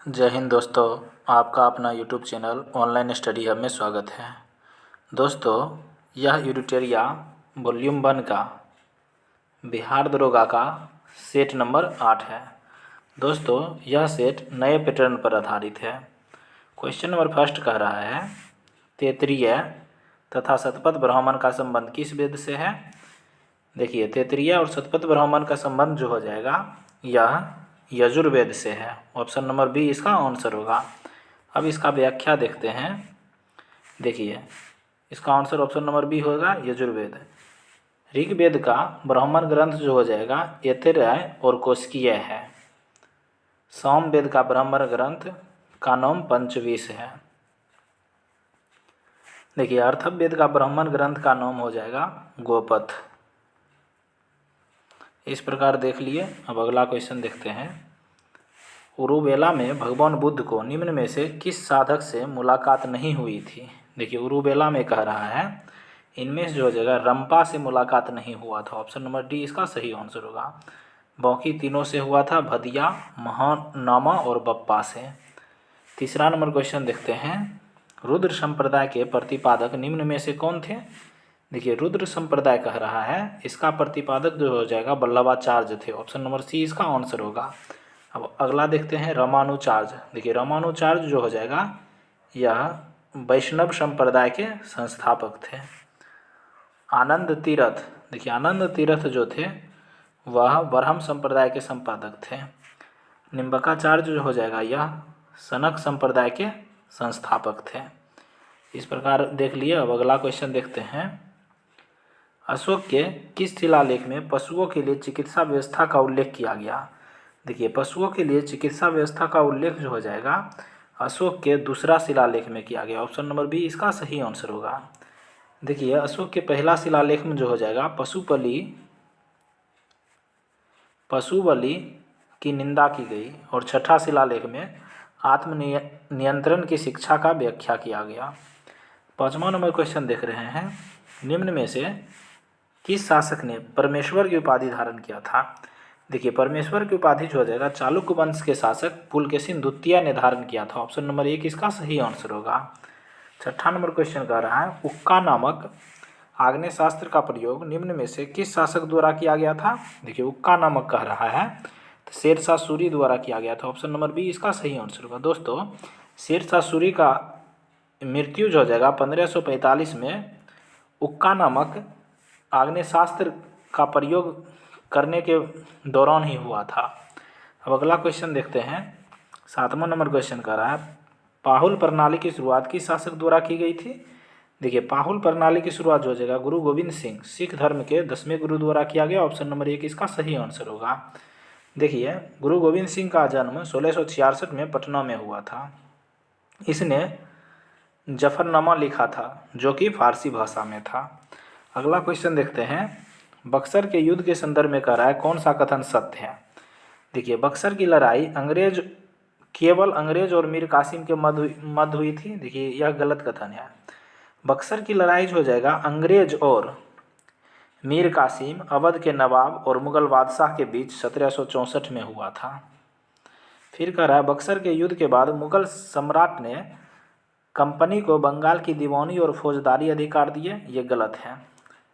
जय हिंद दोस्तों। आपका अपना YouTube channel online study hub में स्वागत है। दोस्तों, यह एडिटोरिया वॉल्यूम 1 का बिहार दरोगा का सेट नंबर 8 है। दोस्तों, यह सेट नए पैटर्न पर आधारित है। क्वेश्चन नंबर फर्स्ट कह रहा है, तैतरीय तथा शतपथ ब्राह्मण का संबंध किस वेद से है। देखिए, तैतरीय और शतपथ ब्राह्मण का संबंध जो हो जाएगा यह यजुर्वेद से है। ऑप्शन नंबर बी इसका आंसर होगा। अब इसका व्याख्या देखते हैं। देखिए, इसका आंसर ऑप्शन नंबर बी होगा यजुर्वेद। ऋग्वेद का ब्राह्मण ग्रंथ जो हो जाएगा ऐतरेय और कौशिकीय है। सामवेद का ब्राह्मण ग्रंथ का नाम पंचविंश है। देखिए, अथर्ववेद का ब्राह्मण ग्रंथ का नाम हो जाएगा गोपथ। इस प्रकार देख लिए। अब अगला क्वेश्चन देखते हैं। उरुवेला में भगवान बुद्ध को निम्न में से किस साधक से मुलाकात नहीं हुई थी। देखिए, उरुवेला में कह रहा है इनमें जो हो जाएगा रंपा से मुलाकात नहीं हुआ था। ऑप्शन नंबर डी इसका सही आंसर होगा। बाकी तीनों से हुआ था, भदिया, महानामा और बप्पा से। तीसरा नंबर क्वेश्चन देखते हैं। रुद्र संप्रदाय के प्रतिपादक निम्न में से कौन थे। देखिए, रुद्र संप्रदाय कह रहा है इसका प्रतिपादक जो हो जाएगा वल्लभाचार्य थे। ऑप्शन नंबर सी इसका आंसर होगा। अब अगला देखते हैं, रामानुचार्य। देखिए, रामानुचार्य जो हो जाएगा यह वैष्णव संप्रदाय के संस्थापक थे। आनंद तीर्थ, देखिए आनंद तीर्थ जो थे वह ब्रह्म संप्रदाय के संपादक थे। निम्बकाचार्य जो हो जाएगा यह सनक संप्रदाय के संस्थापक थे। इस प्रकार देख लिए। अब अगला क्वेश्चन देखते हैं। अशोक के किस शिलालेख में पशुओं के लिए चिकित्सा व्यवस्था का उल्लेख किया गया। देखिए, पशुओं के लिए चिकित्सा व्यवस्था का उल्लेख जो हो जाएगा अशोक के दूसरा शिलालेख में किया गया। ऑप्शन नंबर बी इसका सही आंसर होगा। देखिए, अशोक के पहला शिलालेख में जो हो जाएगा पशु बलि की निंदा की गई और छठा शिलालेख में आत्म नियंत्रण की शिक्षा का व्याख्या किया गया। पांचवा नंबर क्वेश्चन देख रहे हैं। निम्न में से किस शासक ने परमेश्वर की उपाधि धारण किया था। देखिए, परमेश्वर की उपाधि जो हो जाएगा चालुक्य वंश के शासक पुलकेशिन द्वितीय ने धारण किया था। ऑप्शन नंबर 1 इसका सही आंसर होगा। छठा नंबर क्वेश्चन कह रहा है, उक्का नामक आग्नेयास्त्र का प्रयोग निम्न में से किस शासक द्वारा किया गया था। देखिए, उक्का नामक कह रहा है तो शेरशाह सूरी द्वारा किया गया था। ऑप्शन नंबर बी इसका सही आंसर होगा। दोस्तों, शेरशाह सूरी का मृत्यु जो हो जाएगा 1545 में उक्का नामक आग्नेयास्त्र का प्रयोग करने के दौरान ही हुआ था। अब अगला क्वेश्चन देखते हैं। 7वां नंबर क्वेश्चन कर रहा है, पाहुल प्रणाली की शुरुआत किस शासक द्वारा की गई थी। देखिए, पाहुल प्रणाली की शुरुआत जो हो जाएगा गुरु गोविंद सिंह सिख धर्म के 10वें गुरु द्वारा किया गया। ऑप्शन नंबर 1 इसका सही आंसर होगा। देखिए, गुरु गोविंद सिंह का जन्म 1666 में पटना में हुआ था। इसने जफरनामा लिखा था जो कि फारसी भाषा में था। अगला क्वेश्चन देखते हैं। बक्सर के युद्ध के संदर्भ में कह रहा है कौन सा कथन सत्य है। देखिए, बक्सर की लड़ाई केवल अंग्रेज और मीर कासिम के मध्य हुई थी। देखिए, यह गलत कथन है। बक्सर की लड़ाई जो हो जाएगा अंग्रेज और मीर कासिम अवध के नवाब और मुगल बादशाह के बीच 1764 में हुआ था। फिर कह रहा है, बक्सर के युद्ध के बाद मुगल सम्राट ने कंपनी को बंगाल की दीवानी और फौजदारी अधिकार दिए। ये गलत है।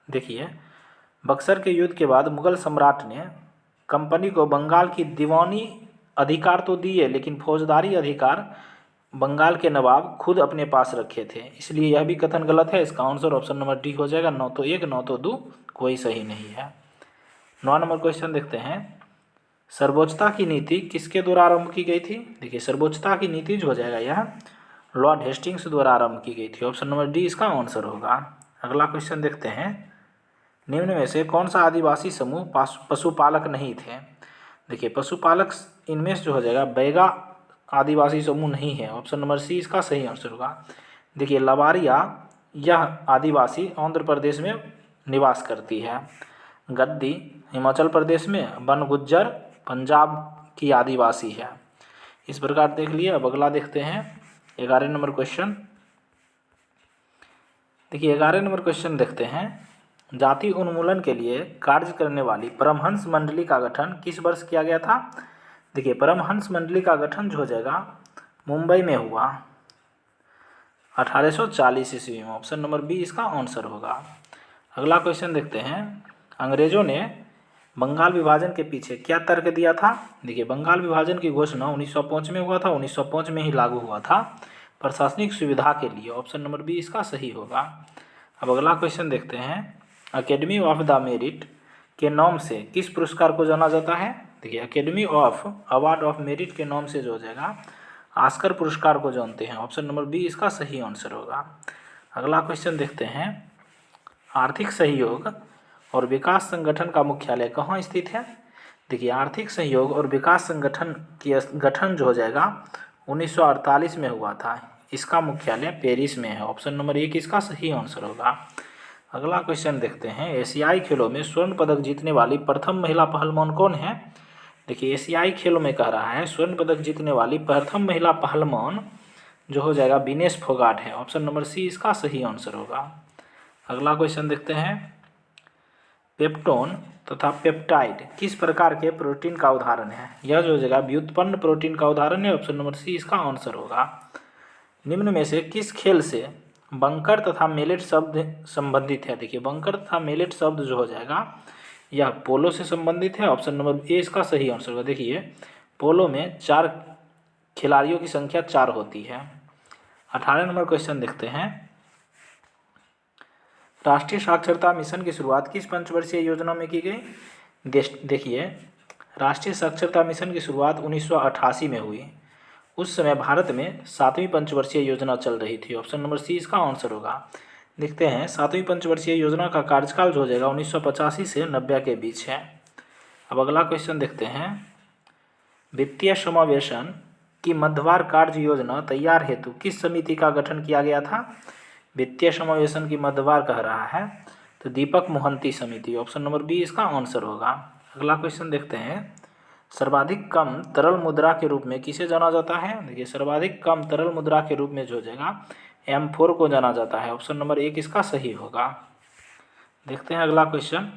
देखिए, बक्सर के युद्ध के बाद मुगल सम्राट ने कंपनी को बंगाल की दीवानी अधिकार तो दिए लेकिन फौजदारी अधिकार बंगाल के नवाब खुद अपने पास रखे थे, इसलिए यह भी कथन गलत है। इसका आंसर ऑप्शन नंबर डी हो जाएगा। 9 तो 1 9 तो 2 कोई सही नहीं है। 9 नंबर क्वेश्चन देखते हैं। सर्वोच्चता की नीति किसके द्वारा आरंभ की गई थी। देखिए, सर्वोच्चता की नीति जो हो जाएगा यह लॉर्ड हेस्टिंग्स द्वारा आरंभ की गई थी। ऑप्शन नंबर डी इसका आंसर होगा। अगला क्वेश्चन देखते हैं। निम्न में से कौन सा आदिवासी समूह पशुपालक नहीं थे। देखिए, पशुपालक इनमें से जो हो जाएगा बैगा आदिवासी समूह नहीं है। ऑप्शन नंबर सी इसका सही आंसर होगा। देखिए, लवारिया यह आदिवासी आंध्र प्रदेश में निवास करती है। गद्दी हिमाचल प्रदेश में, बनगुज्जर पंजाब की आदिवासी है। इस प्रकार देख लिए। अब अगला देखते हैं 11 नंबर क्वेश्चन। देखिए, 11 नंबर क्वेश्चन देखते हैं। जाति उन्मूलन के लिए कार्य करने वाली परमहंस मंडली का गठन किस वर्ष किया गया था। देखिए परमहंस मंडली का गठन जो हो जाएगा मुंबई में हुआ 1840 ईस्वी में। ऑप्शन नंबर बी इसका आंसर होगा। अगला क्वेश्चन देखते हैं, अंग्रेजों ने बंगाल विभाजन के पीछे क्या तर्क दिया था। देखिए बंगाल विभाजन की घोषणा 1905 में हुआ था, 1905 में ही लागू हुआ था प्रशासनिक सुविधा के लिए। ऑप्शन नंबर बी इसका सही होगा। अब अगला क्वेश्चन देखते हैं, अकेडमी ऑफ द मेरिट के नाम से किस पुरस्कार को जाना जाता है। देखिए academy of award of merit के नाम से जो हो जाएगा ऑस्कर पुरस्कार को जानते हैं। ऑप्शन नंबर बी इसका सही आंसर होगा। अगला क्वेश्चन देखते हैं, आर्थिक सहयोग और विकास संगठन का मुख्यालय कहाँ स्थित है। देखिए आर्थिक सहयोग और विकास संगठन की गठन जो हो जाएगा 1948 में हुआ था। इसका मुख्यालय पेरिस में है। ऑप्शन नंबर एक इसका सही आंसर होगा। अगला क्वेश्चन देखते हैं, एशियाई खेलों में स्वर्ण पदक जीतने वाली प्रथम महिला पहलवान कौन है। देखिए एशियाई खेलों में कह रहा है स्वर्ण पदक जीतने वाली प्रथम महिला पहलवान जो हो जाएगा विनेश फोगाट है। ऑप्शन नंबर सी इसका सही आंसर होगा। अगला क्वेश्चन देखते हैं, पेप्टोन तथा पेप्टाइड किस प्रकार के प्रोटीन का उदाहरण है। यह जो हो जाएगा व्युत्पन्न प्रोटीन का उदाहरण है। ऑप्शन नंबर सी इसका आंसर होगा। निम्न में से किस खेल से बंकर तथा मेलेट शब्द संबंधित है। देखिए बंकर तथा मेलेट शब्द जो हो जाएगा यह पोलो से संबंधित है। ऑप्शन नंबर ए इसका सही आंसर होगा। देखिए पोलो में 4 खिलाड़ियों की संख्या 4 होती है। 18 नंबर क्वेश्चन देखते हैं, राष्ट्रीय साक्षरता मिशन की शुरुआत किस पंचवर्षीय योजना में की गई। देखिए राष्ट्रीय साक्षरता मिशन की शुरुआत 1988 में हुई। उस समय भारत में 7वीं पंचवर्षीय योजना चल रही थी। ऑप्शन नंबर सी इसका आंसर होगा। देखते हैं 7वीं पंचवर्षीय योजना का कार्यकाल जो हो जाएगा 1985 से 90 के बीच है। अब अगला क्वेश्चन देखते हैं, वित्तीय समावेशन की मध्यवार कार्य योजना तैयार हेतु किस समिति का गठन किया गया था। वित्तीय समावेशन की मध्यवार कह रहा है तो दीपक मोहंती समिति। ऑप्शन नंबर बी इसका आंसर होगा। अगला क्वेश्चन देखते हैं, सर्वाधिक कम तरल मुद्रा के रूप में किसे जाना जाता है। देखिए सर्वाधिक कम तरल मुद्रा के रूप में जो हो जाएगा M4 को जाना जाता है। ऑप्शन नंबर 1 इसका सही होगा। देखते हैं अगला क्वेश्चन,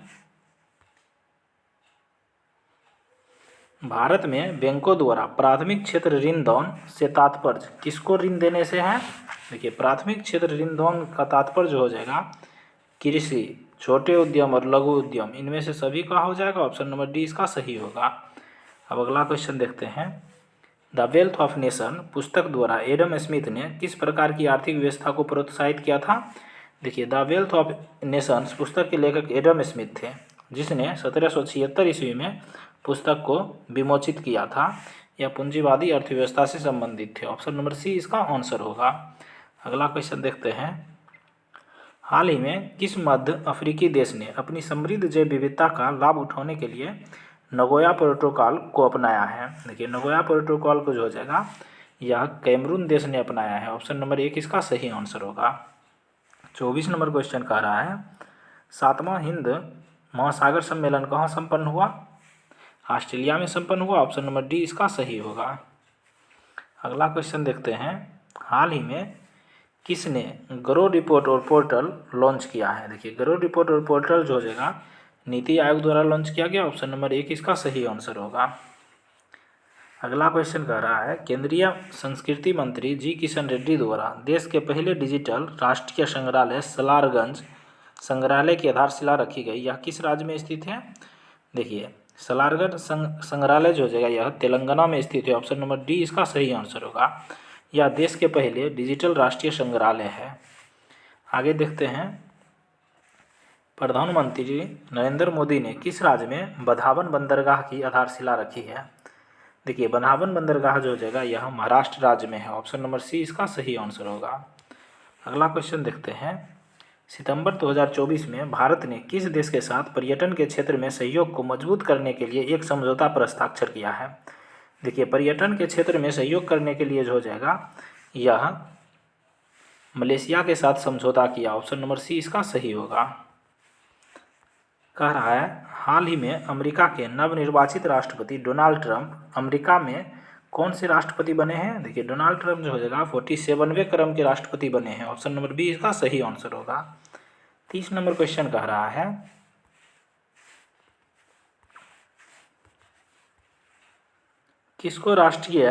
भारत में बैंकों द्वारा प्राथमिक क्षेत्र ऋण दान से तात्पर्य किसको ऋण देने से है। देखिए प्राथमिक क्षेत्र ऋण दान का तात्पर्य जो हो जाएगा कृषि, छोटे उद्यम और लघु उद्यम, इनमें से सभी का हो जाएगा। ऑप्शन नंबर डी इसका सही होगा। अब अगला क्वेश्चन देखते हैं, द वेल्थ ऑफ नेशन पुस्तक द्वारा एडम स्मिथ ने किस प्रकार की आर्थिक व्यवस्था को प्रोत्साहित किया था। देखिए द वेल्थ ऑफ नेशंस पुस्तक के लेखक एडम स्मिथ थे, जिसने 1776 ईस्वी में पुस्तक को विमोचित किया था। यह पूंजीवादी अर्थव्यवस्था से संबंधित थे। ऑप्शन नंबर सी इसका आंसर होगा। अगला क्वेश्चन देखते हैं, हाल ही में किस मध्य अफ्रीकी देश ने अपनी समृद्ध जैव विविधता का लाभ उठाने के लिए नगोया प्रोटोकॉल को अपनाया है। देखिए नगोया प्रोटोकॉल को जो हो जाएगा यह कैमरून देश ने अपनाया है। ऑप्शन नंबर 1 इसका सही आंसर होगा। 24 नंबर क्वेश्चन कह रहा है, 7वां हिंद महासागर सम्मेलन कहाँ संपन्न हुआ। ऑस्ट्रेलिया में संपन्न हुआ। ऑप्शन नंबर डी इसका सही होगा। अगला क्वेश्चन देखते हैं, हाल ही में किसने गरो रिपोर्ट और पोर्टल लॉन्च किया है। देखिए गरो रिपोर्ट और पोर्टल जो हो जाएगा नीति आयोग द्वारा लॉन्च किया गया। ऑप्शन नंबर 1 इसका सही आंसर होगा। अगला क्वेश्चन कह रहा है, केंद्रीय संस्कृति मंत्री जी किशन रेड्डी द्वारा देश के पहले डिजिटल राष्ट्रीय संग्रहालय सलारगंज संग्रहालय की आधारशिला रखी गई। यह किस राज्य में स्थित है। देखिए सलारगंज संग्रहालय जो हो जाएगा यह तेलंगाना में स्थित है। ऑप्शन नंबर डी इसका सही आंसर होगा। यह देश के पहले डिजिटल राष्ट्रीय संग्रहालय है। आगे देखते हैं, प्रधानमंत्री नरेंद्र मोदी ने किस राज्य में बंधावन बंदरगाह की आधारशिला रखी है। देखिए बंधावन बंदरगाह जो हो जाएगा यह महाराष्ट्र राज्य में है। ऑप्शन नंबर सी इसका सही आंसर होगा। अगला क्वेश्चन देखते हैं, सितंबर 2024 में भारत ने किस देश के साथ पर्यटन के क्षेत्र में सहयोग को मजबूत करने के लिए एक समझौता पर हस्ताक्षर किया है। देखिए पर्यटन के क्षेत्र में सहयोग करने के लिए जो हो जाएगा यह मलेशिया के साथ समझौता किया। ऑप्शन नंबर सी इसका सही होगा। कह रहा है, हाल ही में अमेरिका के नवनिर्वाचित राष्ट्रपति डोनाल्ड ट्रंप अमेरिका में कौन से राष्ट्रपति बने हैं। देखिए डोनाल्ड ट्रंप जो हो जाएगा 47वें क्रम के राष्ट्रपति बने हैं। ऑप्शन नंबर बी इसका सही आंसर होगा। 30 नंबर क्वेश्चन कह रहा है, किसको राष्ट्रीय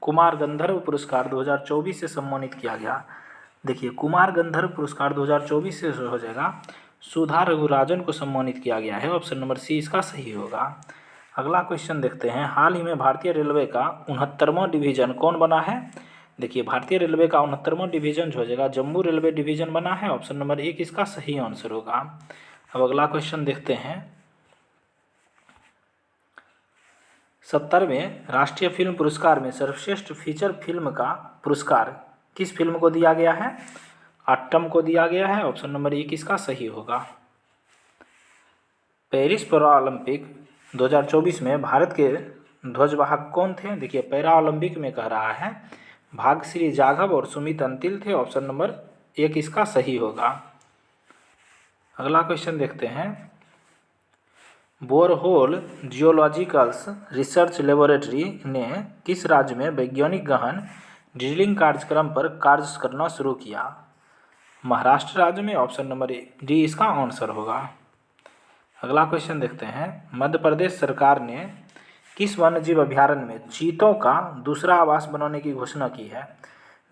कुमार गंधर्व पुरस्कार 2024 से सम्मानित किया गया? देखिए, कुमार गंधर्व पुरस्कार 2024 से हो जाएगा सुधा रघुराजन को सम्मानित किया गया है। ऑप्शन नंबर सी इसका सही होगा। अगला क्वेश्चन देखते हैं, हाल ही में भारतीय रेलवे का 69वां डिवीजन कौन बना है? देखिए, भारतीय रेलवे का 69वां डिवीजन जो हो जाएगा जम्मू रेलवे डिवीजन बना है। ऑप्शन नंबर 1 इसका सही आंसर होगा। अब अगला क्वेश्चन देखते हैं, 70वें राष्ट्रीय फिल्म पुरस्कार में सर्वश्रेष्ठ फीचर फिल्म का पुरस्कार किस फिल्म को दिया गया है? आट्टम को दिया गया है। ऑप्शन नंबर 1 इसका सही होगा। पेरिस पैरा ओलंपिक 2024 में भारत के ध्वजवाहक कौन थे? देखिए, पैरा ओलंपिक में कह रहा है भाग्यश्री जाघव और सुमित अंतिल थे। ऑप्शन नंबर 1 इसका सही होगा। अगला क्वेश्चन देखते हैं, बोरहोल जियोलॉजिकल्स रिसर्च लेबोरेटरी ने किस राज्य में वैज्ञानिक गहन ड्रिलिंग कार्यक्रम पर कार्य करना शुरू किया? महाराष्ट्र राज्य में। ऑप्शन नंबर डी इसका आंसर होगा। अगला क्वेश्चन देखते हैं, मध्य प्रदेश सरकार ने किस वन्यजीव अभयारण्य में चीतों का दूसरा आवास बनाने की घोषणा की है?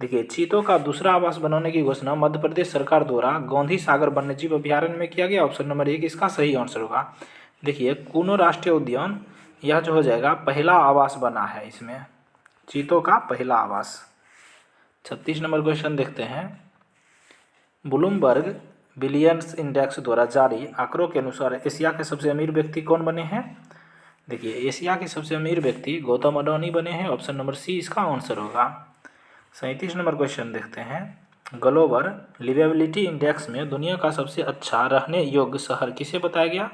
देखिए, चीतों का दूसरा आवास बनाने की घोषणा मध्य प्रदेश सरकार द्वारा गांधी सागर वन्यजीव अभयारण्य में किया गया। ऑप्शन नंबर 1 इसका सही आंसर होगा। देखिए, कूनो राष्ट्रीय उद्यान यह जो हो जाएगा पहला आवास बना है, इसमें चीतों का पहला आवास। 36 नंबर क्वेश्चन देखते हैं, ब्लूमबर्ग बिलियंस इंडेक्स द्वारा जारी आंकड़ों के अनुसार एशिया के सबसे अमीर व्यक्ति कौन बने हैं? देखिए, एशिया के सबसे अमीर व्यक्ति गौतम अडानी बने हैं। ऑप्शन नंबर सी इसका आंसर होगा। 37 नंबर क्वेश्चन देखते हैं, ग्लोबल लिवेबिलिटी इंडेक्स में दुनिया का सबसे अच्छा रहने योग्य शहर किसे बताया गया?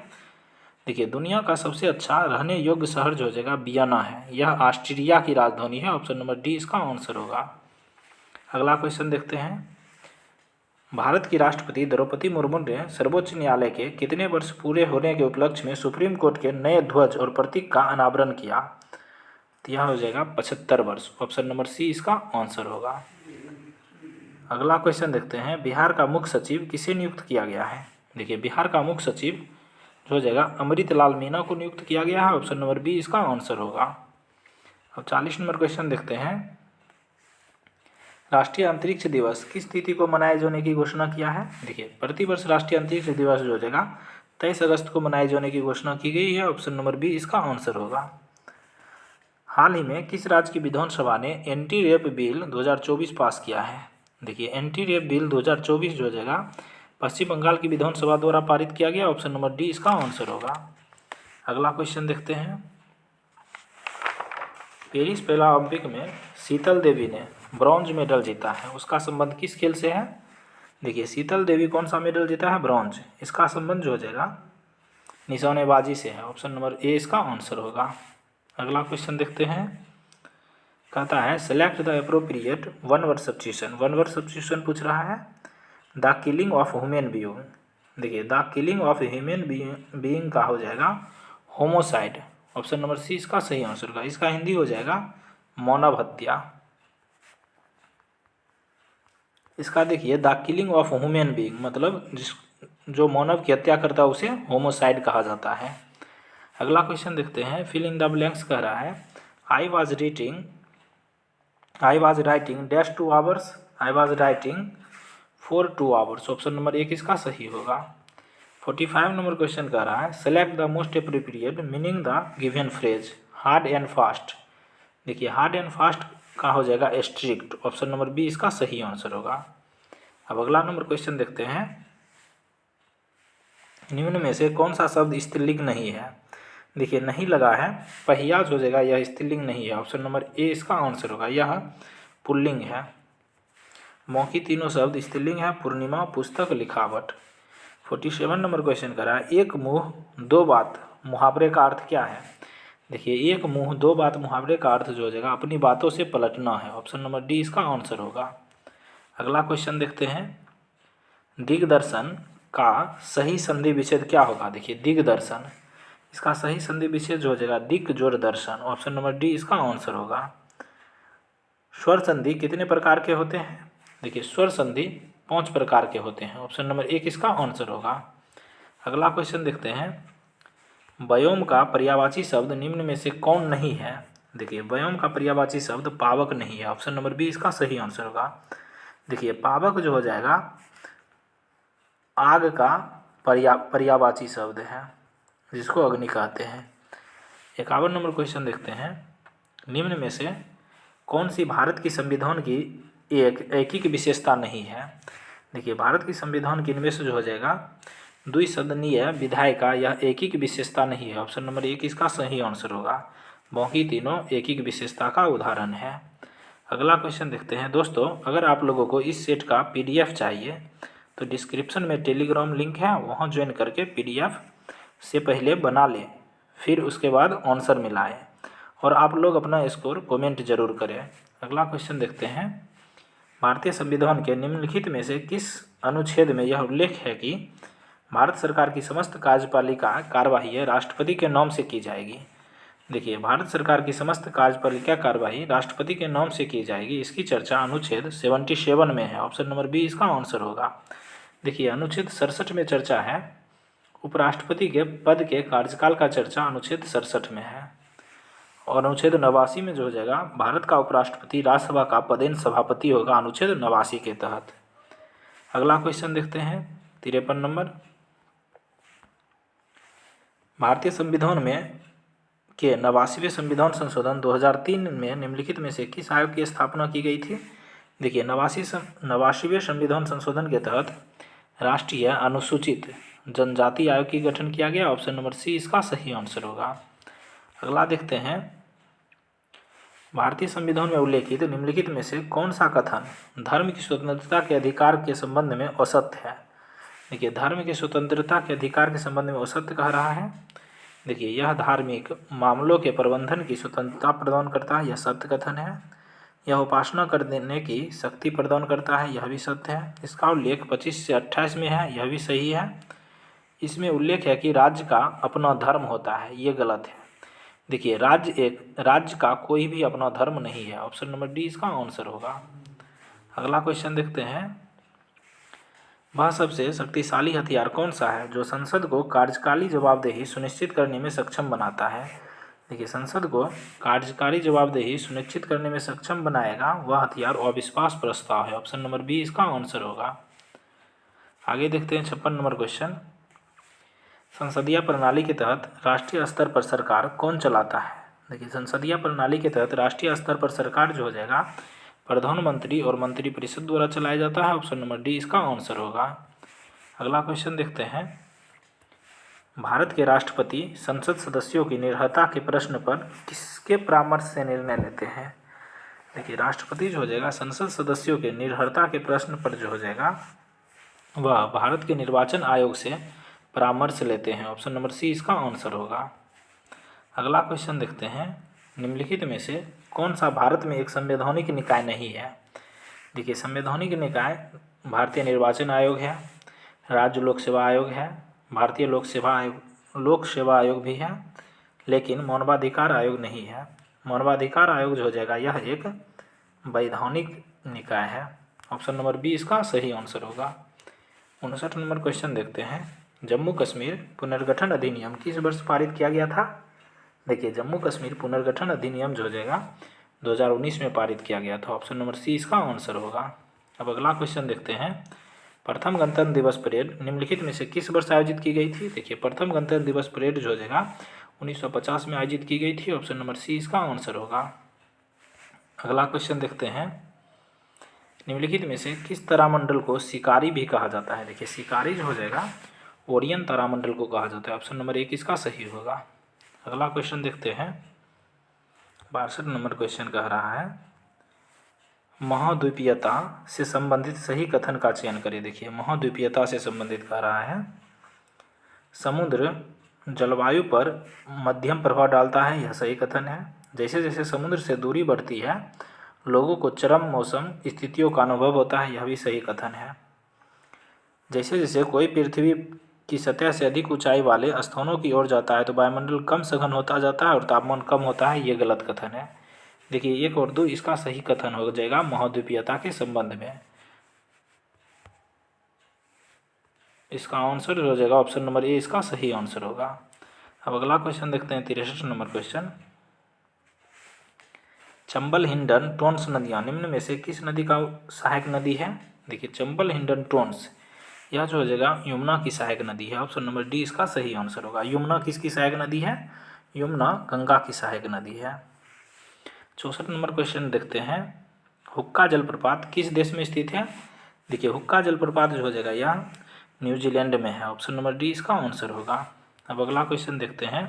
देखिए, दुनिया का सबसे अच्छा रहने योग्य शहर जो हो जाएगा वियना है। यह ऑस्ट्रिया की राजधानी है। ऑप्शन नंबर डी इसका आंसर होगा। अगला क्वेश्चन देखते हैं, भारत की राष्ट्रपति द्रौपदी मुर्मू ने सर्वोच्च न्यायालय के कितने वर्ष पूरे होने के उपलक्ष्य में सुप्रीम कोर्ट के नए ध्वज और प्रतीक का अनावरण किया? तो यह हो जाएगा 75 वर्ष। ऑप्शन नंबर सी इसका आंसर होगा। अगला क्वेश्चन देखते हैं, बिहार का मुख्य सचिव किसे नियुक्त किया गया है? देखिए, बिहार का मुख्य सचिव जो हो जाएगा अमृतलाल मीना को नियुक्त किया गया है। ऑप्शन नंबर बी इसका आंसर होगा। अब 40 नंबर क्वेश्चन देखते हैं, राष्ट्रीय अंतरिक्ष दिवस किस तिथि को मनाए जाने की घोषणा किया है? देखिए, प्रतिवर्ष राष्ट्रीय अंतरिक्ष दिवस जो हो जाएगा 23 अगस्त को मनाए जाने की घोषणा की गई है। ऑप्शन नंबर बी इसका आंसर होगा। हाल ही में किस राज्य की विधानसभा ने एंटी रेप बिल 2024 पास किया है? देखिए, एंटी रेप बिल 2024 जो हो जाएगा पश्चिम बंगाल की विधानसभा द्वारा पारित किया गया। ऑप्शन नंबर डी इसका आंसर होगा। अगला क्वेश्चन देखते हैं, पेरिस पैरा ओलंपिक में शीतल देवी ने ब्रॉन्ज मेडल जीता है, उसका संबंध किस खेल से है? देखिए, शीतल देवी कौन सा मेडल जीता है? ब्रॉन्ज। इसका संबंध जो हो जाएगा निशानेबाजी से है। ऑप्शन नंबर ए इसका आंसर होगा। अगला क्वेश्चन देखते हैं, कहता है select the appropriate one word substitution. One word substitution पूछ रहा है, the killing of human being. देखिए, the killing of human being का हो जाएगा होमोसाइड। ऑप्शन नंबर सी इसका सही आंसर होगा। इसका हिंदी हो जाएगा मानव हत्या। इसका देखिए, the killing of human being मतलब जो मानव की हत्या करता है उसे होमोसाइड कहा जाता है। अगला क्वेश्चन देखते हैं, फिल इन द ब्लैंक्स कह रहा है, I was writing dash 2 hours, I was writing for 2 hours. Option number 1 इसका सही होगा। 45 नंबर क्वेश्चन कह रहा है, select the most appropriate meaning the given phrase hard and fast. देखिए, हार्ड एंड फास्ट का हो जाएगा स्ट्रिक्ट। ऑप्शन नंबर बी इसका सही आंसर होगा। अब अगला नंबर क्वेश्चन देखते हैं, निम्न में से कौन सा शब्द स्त्रीलिंग नहीं है? देखिए, नहीं लगा है, पहिया जो हो जाएगा यह स्त्रीलिंग नहीं है। ऑप्शन नंबर ए इसका आंसर होगा, यह पुल्लिंग है। मौखी तीनों शब्द स्त्रीलिंग है, पूर्णिमा, पुस्तक, लिखावट। 47 नंबर क्वेश्चन कर रहा है, एक मुंह दो बात मुहावरे का अर्थ क्या है? देखिए, एक मुंह दो बात मुहावरे का अर्थ जो हो जाएगा अपनी बातों से पलटना है। ऑप्शन नंबर डी इसका आंसर होगा। अगला क्वेश्चन देखते हैं, दिग्दर्शन का सही संधि विच्छेद क्या होगा? देखिए, दिग्दर्शन इसका सही संधि विच्छेद जो हो जाएगा दिक् जोड़ दर्शन। ऑप्शन नंबर डी इसका आंसर होगा। स्वर संधि कितने प्रकार के होते हैं? देखिए, स्वर संधि 5 प्रकार के होते हैं। ऑप्शन नंबर 1 इसका आंसर होगा। अगला क्वेश्चन देखते हैं, व्योम का पर्यायवाची शब्द निम्न में से कौन नहीं है? देखिए व्योम का पर्यायवाची शब्द पावक नहीं है, ऑप्शन नंबर बी इसका सही आंसर होगा। देखिए पावक जो हो जाएगा आग का पर्यायवाची शब्द है, जिसको अग्नि कहते हैं। 51 नंबर क्वेश्चन देखते हैं, निम्न में से कौन सी भारत की संविधान की एक ऐकिक विशेषता नहीं है। देखिए भारत की संविधान की इनमें से जो हो जाएगा द्विसदनीय विधायिका यह ऐकिक विशेषता नहीं है, ऑप्शन नंबर एक इसका सही आंसर होगा। बाकी तीनों ऐकिक विशेषता का उदाहरण है। अगला क्वेश्चन देखते हैं दोस्तों, अगर आप लोगों को इस सेट का PDF चाहिए तो डिस्क्रिप्शन में टेलीग्राम लिंक है, वहाँ ज्वाइन करके PDF से पहले बना लें, फिर उसके बाद आंसर मिलाएं और आप लोग अपना स्कोर कमेंट जरूर करें। अगला क्वेश्चन देखते हैं, भारतीय संविधान के निम्नलिखित में से किस अनुच्छेद में यह उल्लेख है कि भारत सरकार की समस्त कार्यपालिका कार्यवाही राष्ट्रपति के नाम से की जाएगी। देखिए भारत सरकार की समस्त कार्यपालिका कार्यवाही राष्ट्रपति के नाम से की जाएगी, इसकी चर्चा अनुच्छेद 77 में है, ऑप्शन नंबर बी इसका आंसर होगा। देखिए अनुच्छेद 67 में चर्चा है उपराष्ट्रपति के पद के कार्यकाल का चर्चा अनुच्छेद 67 में है, और अनुच्छेद 89 में जो हो जाएगा भारत का उपराष्ट्रपति राज्यसभा का पदेन सभापति होगा अनुच्छेद 89 के तहत। अगला क्वेश्चन देखते हैं 53 नंबर, भारतीय संविधान में के 89वें संविधान संशोधन 2003 में निम्नलिखित में से किस आयोग की स्थापना की गई थी। देखिए 89वें संविधान संशोधन के तहत राष्ट्रीय अनुसूचित जनजाति आयोग की गठन किया गया, ऑप्शन नंबर सी इसका सही आंसर होगा। अगला देखते हैं, भारतीय संविधान में उल्लेखित निम्नलिखित में से कौन सा कथन धर्म की स्वतंत्रता के अधिकार के संबंध में असत्य है। देखिए धर्म की स्वतंत्रता के अधिकार के संबंध में असत्य कह रहा है। देखिए यह धार्मिक मामलों के प्रबंधन की स्वतंत्रता प्रदान करता है, यह सत्य कथन है। यह उपासना करने की शक्ति प्रदान करता है, यह भी सत्य है। इसका उल्लेख 25 से 28 में है, यह भी सही है। इसमें उल्लेख है कि राज्य का अपना धर्म होता है, ये गलत है। देखिए राज्य का कोई भी अपना धर्म नहीं है, ऑप्शन नंबर डी इसका आंसर होगा। अगला क्वेश्चन देखते हैं, वह सबसे शक्तिशाली हथियार कौन सा है जो संसद को कार्यकाली जवाबदेही सुनिश्चित करने में सक्षम बनाता है। देखिए संसद को कार्यकारी जवाबदेही सुनिश्चित करने में सक्षम बनाएगा वह हथियार अविश्वास प्रस्ताव है, ऑप्शन नंबर बी इसका आंसर होगा। आगे देखते हैं 56 नंबर क्वेश्चन, संसदीय प्रणाली के तहत राष्ट्रीय स्तर पर सरकार कौन चलाता है। देखिए संसदीय प्रणाली के तहत राष्ट्रीय स्तर पर सरकार जो हो जाएगा प्रधानमंत्री और मंत्रिपरिषद द्वारा चलाया जाता है, ऑप्शन नंबर डी इसका आंसर होगा। अगला क्वेश्चन देखते हैं, भारत के राष्ट्रपति संसद सदस्यों की निर्भरता के प्रश्न पर किसके परामर्श से निर्णय लेते हैं। देखिए राष्ट्रपति जो हो जाएगा संसद सदस्यों के निर्भरता के प्रश्न पर जो हो जाएगा वह भारत के निर्वाचन आयोग से परामर्श लेते हैं, ऑप्शन नंबर सी इसका आंसर होगा। अगला क्वेश्चन देखते हैं, निम्नलिखित में से कौन सा भारत में एक संवैधानिक निकाय नहीं है। देखिए संवैधानिक निकाय भारतीय निर्वाचन आयोग है, राज्य लोक सेवा आयोग है, भारतीय लोक सेवा आयोग भी है, लेकिन मानवाधिकार आयोग नहीं है। मानवाधिकार आयोग जो हो जाएगा यह एक वैधानिक निकाय है, ऑप्शन नंबर बी इसका सही आंसर होगा। 59 नंबर क्वेश्चन देखते हैं, जम्मू कश्मीर पुनर्गठन अधिनियम किस वर्ष पारित किया गया था। देखिए जम्मू कश्मीर पुनर्गठन अधिनियम जो हो जाएगा 2019 में पारित किया गया था, ऑप्शन नंबर सी इसका आंसर होगा। अब अगला क्वेश्चन देखते हैं, प्रथम गणतंत्र दिवस परेड निम्नलिखित में से किस वर्ष आयोजित की गई थी। देखिए प्रथम गणतंत्र दिवस परेड जो हो जाएगा 1950 में आयोजित की गई थी, ऑप्शन नंबर सी इसका आंसर होगा। अगला क्वेश्चन देखते हैं, निम्नलिखित में से किस तारामंडल को शिकारी भी कहा जाता है। देखिए शिकारी जो हो जाएगा ओरियन तारामंडल को कहा जाता है, ऑप्शन नंबर एक इसका सही होगा। अगला क्वेश्चन देखते हैं, 62 नंबर क्वेश्चन कह रहा है, महाद्वीपीयता से संबंधित सही कथन का चयन करें। देखिए महाद्वीपीयता से संबंधित कह रहा है, समुद्र जलवायु पर मध्यम प्रभाव डालता है, यह सही कथन है। जैसे जैसे समुद्र से दूरी बढ़ती है लोगों को चरम मौसम स्थितियों का अनुभव होता है, यह भी सही कथन है। जैसे जैसे कोई पृथ्वी की सतह से अधिक ऊंचाई वाले स्थानों की ओर जाता है तो वायुमंडल कम सघन होता जाता है और तापमान कम होता है, ये गलत कथन है। देखिए 1 और 2 इसका सही कथन हो जाएगा महाद्वीपीयता के संबंध में। इसका आंसर हो जाएगा ऑप्शन नंबर ए इसका सही आंसर होगा। अब अगला क्वेश्चन देखते हैं 63 नंबर क्वेश्चन, चंबल हिंडन टोन्स नदियाँ निम्न में से किस नदी का सहायक नदी है? देखिए चंबल हिंडन टोन्स, यह जो हो जाएगा यमुना की सहायक नदी है। ऑप्शन नंबर डी इसका सही आंसर होगा। यमुना किसकी सहायक नदी है? यमुना गंगा की सहायक नदी है। 64 नंबर क्वेश्चन देखते हैं, हुक्का जलप्रपात किस देश में स्थित है? देखिए हुक्का जलप्रपात जो हो जाएगा यह न्यूजीलैंड में है। ऑप्शन नंबर डी इसका आंसर होगा। अब अगला क्वेश्चन देखते हैं,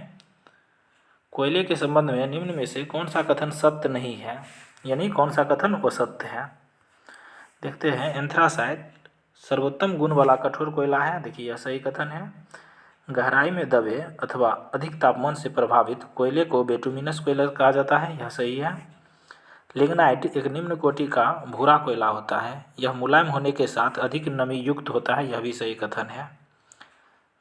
कोयले के संबंध में निम्न में से कौन सा कथन सत्य नहीं है, यानी कौन सा कथन असत्य है? देखते हैं, एंथ्रासाइट सर्वोत्तम गुण वाला कठोर कोयला है। देखिए यह सही कथन है। गहराई में दबे अथवा अधिक तापमान से प्रभावित कोयले को बेटुमिनस कोयला कहा जाता है, यह सही है। लिग्नाइट एक निम्न कोटि का भूरा कोयला होता है, यह मुलायम होने के साथ अधिक नमी युक्त होता है, यह भी सही कथन है।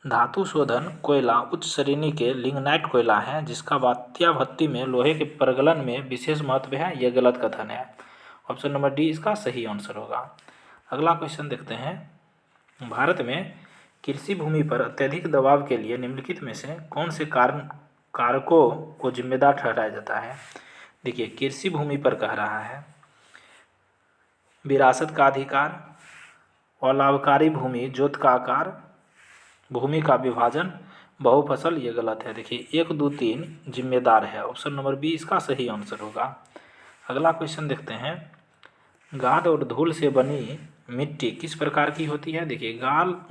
धातु शोधन कोयला उच्च श्रेणी के लिग्नाइट कोयला है, जिसका वात्या भट्टी में लोहे के प्रगलन में विशेष महत्व है, यह गलत कथन है। ऑप्शन नंबर डी इसका सही आंसर होगा। अगला क्वेश्चन देखते हैं, भारत में कृषि भूमि पर अत्यधिक दबाव के लिए निम्नलिखित में से कौन से कारकों को जिम्मेदार ठहराया जाता है? देखिए कृषि भूमि पर कह रहा है विरासत का अधिकार, अलाभकारी भूमि, जोत का आकार, भूमि का विभाजन, बहुफसल, ये गलत है। देखिए 1, 2, 3 जिम्मेदार है। ऑप्शन नंबर बी इसका सही आंसर होगा। अगला क्वेश्चन देखते हैं, गाद और धूल से बनी मिट्टी किस प्रकार की होती है? देखिए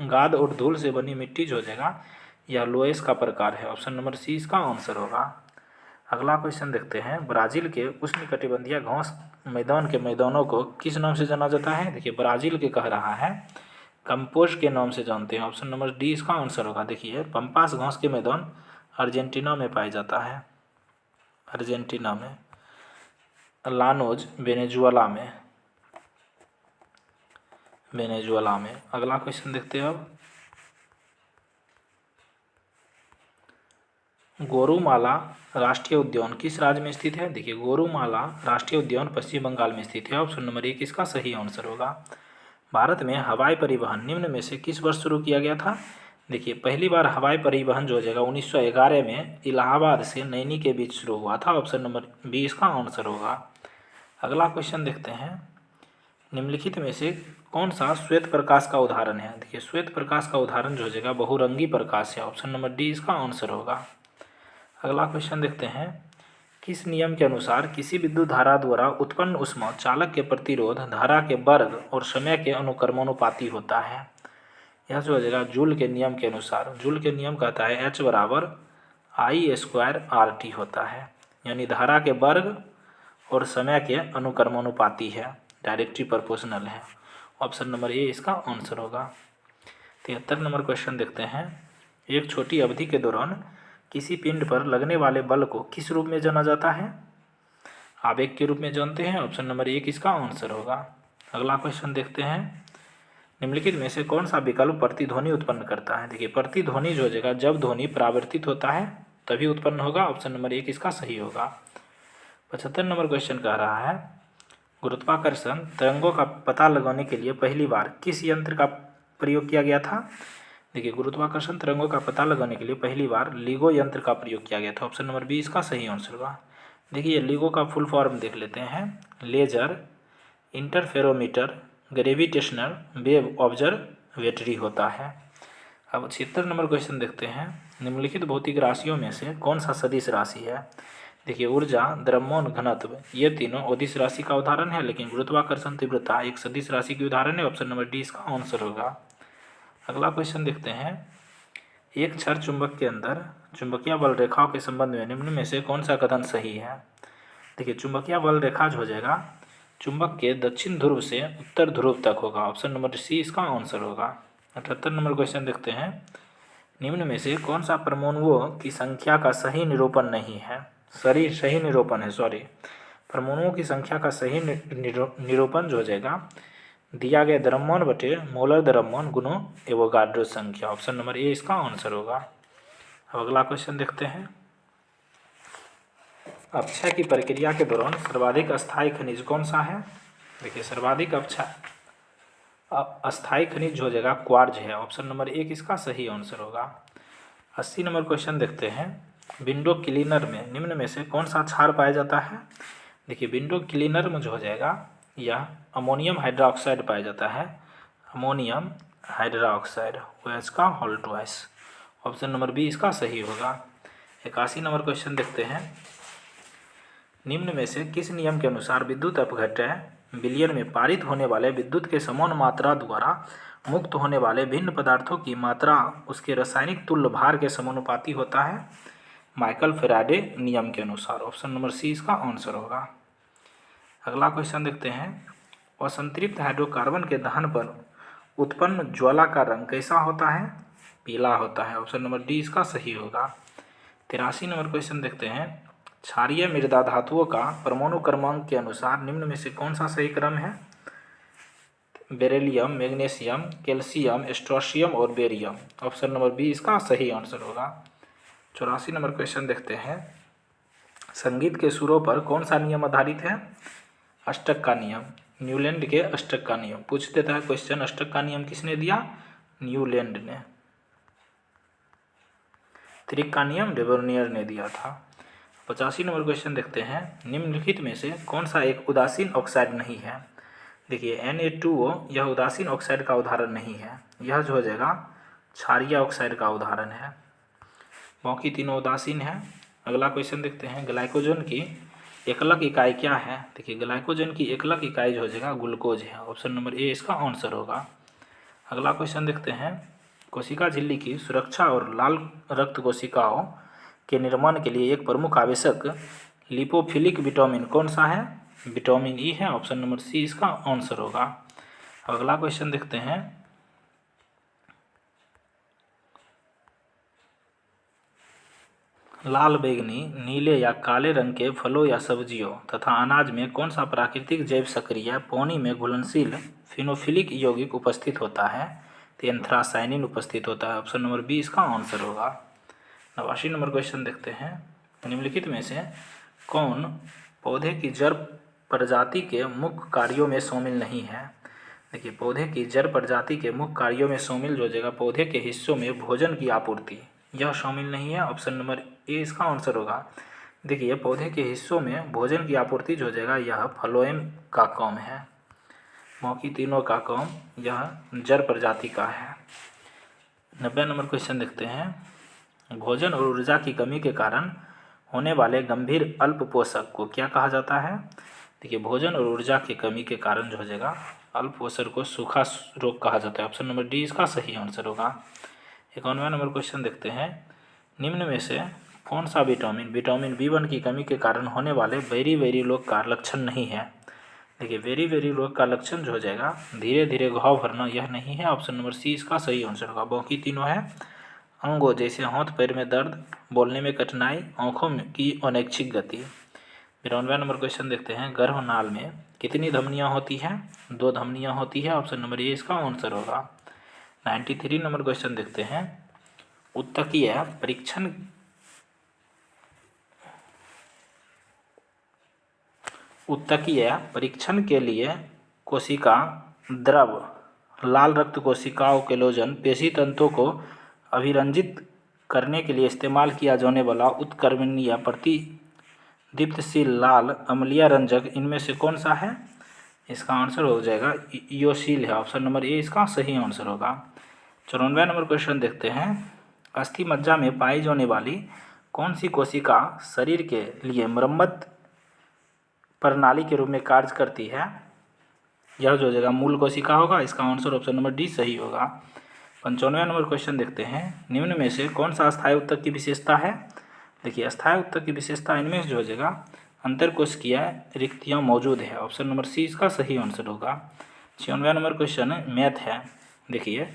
गाद और धूल से बनी मिट्टी जो हो जाएगा यह लोएस का प्रकार है। ऑप्शन नंबर सी इसका आंसर होगा। अगला क्वेश्चन देखते हैं, ब्राज़ील के उष्णकटिबंधीय घास मैदान के मैदानों को किस नाम से जाना जाता है? देखिए ब्राज़ील के कह रहा है कंपोज के नाम से जानते हैं। ऑप्शन नंबर डी इसका आंसर होगा। देखिए पंपास घास के मैदान अर्जेंटीना में पाया जाता है, अर्जेंटीना में, लानोज वेनेजुएला में। अगला क्वेश्चन देखते हैं, अब गोरुमाला राष्ट्रीय उद्यान किस राज्य में स्थित है? देखिए गोरुमाला राष्ट्रीय उद्यान पश्चिम बंगाल में स्थित है। ऑप्शन नंबर 1 इसका सही आंसर होगा। भारत में हवाई परिवहन निम्न में से किस वर्ष शुरू किया गया था? देखिए पहली बार हवाई परिवहन जो हो जाएगा 1911 में इलाहाबाद से नैनी के बीच शुरू हुआ था। ऑप्शन नंबर बी इसका आंसर होगा। अगला क्वेश्चन देखते हैं, निम्नलिखित में से कौन सा श्वेत प्रकाश का उदाहरण है? देखिए श्वेत प्रकाश का उदाहरण जो हो जाएगा बहुरंगी प्रकाश है। ऑप्शन नंबर डी इसका आंसर होगा। अगला क्वेश्चन देखते हैं, किस नियम के अनुसार किसी विद्युत धारा द्वारा उत्पन्न ऊष्मा चालक के प्रतिरोध धारा के वर्ग और समय के अनुक्रमानुपाती होता है? यह जो हो जाएगा जूल के नियम के अनुसार, जूल के नियम कहता है H बराबर I² RT होता है, यानी धारा के वर्ग और समय के अनुक्रमानुपाती है, डायरेक्टली प्रोपोर्शनल है। ऑप्शन नंबर ए इसका आंसर होगा। 73 नंबर क्वेश्चन देखते हैं, एक छोटी अवधि के दौरान किसी पिंड पर लगने वाले बल को किस रूप में जाना जाता है? आवेग के रूप में जानते हैं। ऑप्शन नंबर 1 इसका आंसर होगा। अगला क्वेश्चन देखते हैं, निम्नलिखित में से कौन सा विकल्प प्रतिध्वनि उत्पन्न करता है? देखिए प्रतिध्वनि जो हो जाएगा जब ध्वनि परावर्तित होता है तभी उत्पन्न होगा। ऑप्शन नंबर 1 इसका सही होगा। 75 नंबर क्वेश्चन कह रहा है, गुरुत्वाकर्षण तरंगों का पता लगाने के लिए पहली बार किस यंत्र का प्रयोग किया गया था? देखिए गुरुत्वाकर्षण तरंगों का पता लगाने के लिए पहली बार LIGO यंत्र का प्रयोग किया गया था। ऑप्शन नंबर बी इसका सही आंसर होगा। देखिए LIGO का फुल फॉर्म देख लेते हैं, laser interferometer gravitational wave observatory होता है। अब 76 नंबर क्वेश्चन देखते हैं, निम्नलिखित भौतिक राशियों में से कौन सा सदिश राशि है? देखिए ऊर्जा, द्रव्यमान, घनत्व, ये तीनों अदिश राशि का उदाहरण है, लेकिन गुरुत्वाकर्षण तीव्रता एक सदिश राशि की उदाहरण है। ऑप्शन नंबर डी इसका आंसर होगा। अगला क्वेश्चन देखते हैं, एक क्षर चुंबक के अंदर चुंबकीय बल रेखाओं के संबंध में निम्न में से कौन सा कथन सही है? देखिए चुंबकीय बल रेखा जो हो जाएगा चुंबक के दक्षिण ध्रुव से उत्तर ध्रुव तक होगा। ऑप्शन नंबर सी इसका आंसर होगा। 78 नंबर क्वेश्चन देखते हैं, निम्न में से कौन सा परमाणुओं की संख्या का सही निरूपण नहीं है? सही निरूपण है, परमाणुओं की संख्या का सही निरूपण जो हो जाएगा दिया गया द्रव्यमान बटे मोलर द्रव्यमान गुणों एवोगाड्रो संख्या। ऑप्शन नंबर ए इसका आंसर होगा। अब अगला क्वेश्चन देखते हैं, अपक्षय की प्रक्रिया के दौरान सर्वाधिक अस्थायी खनिज कौन सा है? देखिए सर्वाधिक अस्थायी खनिज जो हो जाएगा क्वार्ज है। ऑप्शन नंबर 1 इसका सही आंसर होगा। 80 नंबर क्वेश्चन देखते हैं, विंडो क्लीनर में निम्न में से कौन सा क्षार पाया जाता है? देखिए विंडो क्लीनर में जो हो जाएगा यह अमोनियम हाइड्रोक्साइड पाया जाता है, अमोनियम हाइड्रोक्साइड OH का whole twice. Option number B इसका सही होगा। 81 नंबर क्वेश्चन देखते हैं। निम्न में से किस नियम के अनुसार विद्युत अपघटय विलयन में पारित होने वाले विद्युत के समान मात्रा द्वारा मुक्त होने वाले भिन्न पदार्थों की मात्रा उसके रासायनिक तुल्य भार के समानुपाती होता है? माइकल फैराडे नियम के अनुसार। ऑप्शन नंबर सी इसका आंसर होगा। अगला क्वेश्चन देखते हैं। असंतृप्त हाइड्रोकार्बन के दहन पर उत्पन्न ज्वाला का रंग कैसा होता है? पीला होता है। ऑप्शन नंबर डी इसका सही होगा। 83 नंबर क्वेश्चन देखते हैं। क्षारीय मृदा धातुओं का परमाणु क्रमांक के अनुसार निम्न में से कौन सा सही क्रम है? बेरिलियम, मैग्नीशियम, कैल्शियम, स्ट्रोंशियम और बेरियम। ऑप्शन नंबर बी इसका सही आंसर होगा। 84 नंबर क्वेश्चन देखते हैं। संगीत के सुरों पर कौन सा नियम आधारित है? अष्टक का नियम, न्यूलैंड के अष्टक का नियम। पूछ देता है क्वेश्चन, अष्टक का नियम किसने दिया? न्यूलैंड ने। त्रिक का नियम डेबोर्नियर ने दिया था। 85 नंबर क्वेश्चन देखते हैं। निम्नलिखित में से कौन सा एक उदासीन ऑक्साइड नहीं है? देखिए Na2O यह उदासीन ऑक्साइड का उदाहरण नहीं है, यह जो हो जाएगा क्षारीय ऑक्साइड का उदाहरण है। बाकी तीनों उदासीन है। अगला क्वेश्चन देखते हैं। ग्लाइकोजन की एकलक इकाई क्या है? देखिए ग्लाइकोजन की एकलक इकाई जो हो जाएगा ग्लूकोज है। ऑप्शन नंबर ए इसका आंसर होगा। अगला क्वेश्चन देखते हैं। कोशिका झिल्ली की सुरक्षा और लाल रक्त कोशिकाओं के निर्माण के लिए एक प्रमुख आवश्यक लिपोफिलिक विटामिन कौन सा है? विटामिन ई है। ऑप्शन नंबर सी इसका आंसर होगा। अगला क्वेश्चन देखते हैं। लाल, बैंगनी, नीले या काले रंग के फलों या सब्जियों तथा अनाज में कौन सा प्राकृतिक जैव सक्रिय पानी में घुलनशील फिनोफिलिक यौगिक उपस्थित होता है? तो एंथ्रासाइनिन उपस्थित होता है। ऑप्शन नंबर बी इसका आंसर होगा। 89 नंबर क्वेश्चन देखते हैं। निम्नलिखित में से कौन पौधे की जड़ प्रजाति के मुख्य कार्यों में शामिल नहीं है? देखिए पौधे की जड़ प्रजाति के मुख्य कार्यों में शामिल जो जगह पौधे के हिस्सों में भोजन की आपूर्ति, यह शामिल नहीं है। ऑप्शन नंबर ए इसका आंसर होगा। देखिए पौधे के हिस्सों में भोजन की आपूर्ति जो हो जाएगा यह फ्लोएम का काम है। बाकी तीनों का काम यह जड़ प्रजाति का है। 90 नंबर क्वेश्चन देखते हैं। भोजन और ऊर्जा की कमी के कारण होने वाले गंभीर अल्प पोषक को क्या कहा जाता है? देखिए भोजन और ऊर्जा की कमी के कारण जो हो जाएगा अल्प पोषक को सूखा रोग कहा जाता है। ऑप्शन नंबर डी इसका सही आंसर होगा। 91 नंबर क्वेश्चन देखते हैं। निम्न में से कौन सा विटामिन B1 की कमी के कारण होने वाले बेरी रोग का लक्षण नहीं है? देखिए बेरी रोग का लक्षण जो हो जाएगा धीरे धीरे घाव भरना, यह नहीं है। ऑप्शन नंबर सी इसका सही आंसर होगा। बाकी तीनों है अंगों जैसे हाथ पैर में दर्द, बोलने में कठिनाई, आँखों की अनैच्छिक गति। 92 नंबर क्वेश्चन देखते हैं। गर्भनाल में कितनी धमनियाँ होती हैं? 2 धमनियाँ होती है। ऑप्शन नंबर ए इसका आंसर होगा। 93 नंबर क्वेश्चन देखते हैं। उत्तकीय परीक्षण के लिए कोशिका द्रव लाल रक्त कोशिकाओं के लोजन पेशी तंतुओं को अभिरंजित करने के लिए इस्तेमाल किया जाने वाला उत्क्रमणीय प्रतिदीप्तशील लाल अम्लीय रंजक इनमें से कौन सा है? इसका आंसर हो जाएगा ईओसील है। ऑप्शन नंबर ए इसका सही आंसर होगा। 94 नंबर क्वेश्चन देखते हैं। अस्थि मज्जा में पाई जाने वाली कौन सी कोशिका शरीर के लिए मरम्मत प्रणाली के रूप में कार्य करती है? यह जो हो जाएगा मूल कोशिका होगा। इसका आंसर ऑप्शन नंबर डी सही होगा। 95 नंबर क्वेश्चन देखते हैं। निम्न में से कौन सा अस्थायी उत्तक की विशेषता है? देखिए अस्थायी उत्तक की विशेषता इनमें जो हो जाएगा अंतरकोशिकीय रिक्तियाँ मौजूद है। ऑप्शन नंबर सी इसका सही आंसर होगा। 96 नंबर क्वेश्चन मैथ है। देखिए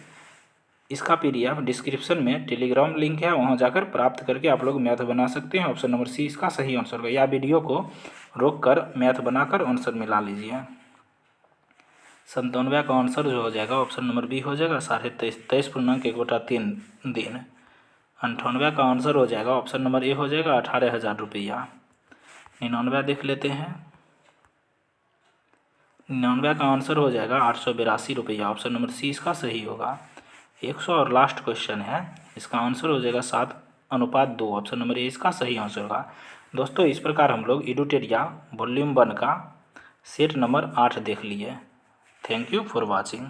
इसका PDF डिस्क्रिप्शन में टेलीग्राम लिंक है, वहाँ जाकर प्राप्त करके आप लोग मैथ बना सकते हैं। ऑप्शन नंबर सी इसका सही आंसर होगा। या वीडियो को रोक कर मैथ बनाकर आंसर मिला लीजिए। 97 का आंसर जो हो जाएगा ऑप्शन नंबर बी हो जाएगा 23.1/3 दिन। 98 का आंसर हो जाएगा ऑप्शन नंबर ए हो जाएगा 18,000 रुपया। 99 देख लेते हैं। 99 का आंसर हो जाएगा 882 रुपया। ऑप्शन नंबर सी इसका सही होगा। 100 और लास्ट क्वेश्चन है, इसका आंसर हो जाएगा 7:2। ऑप्शन नंबर ए इसका सही आंसर होगा। दोस्तों इस प्रकार हम लोग एडुटेरिया वॉल्यूम 1 का सेट नंबर 8 देख लिए। Thank you for watching.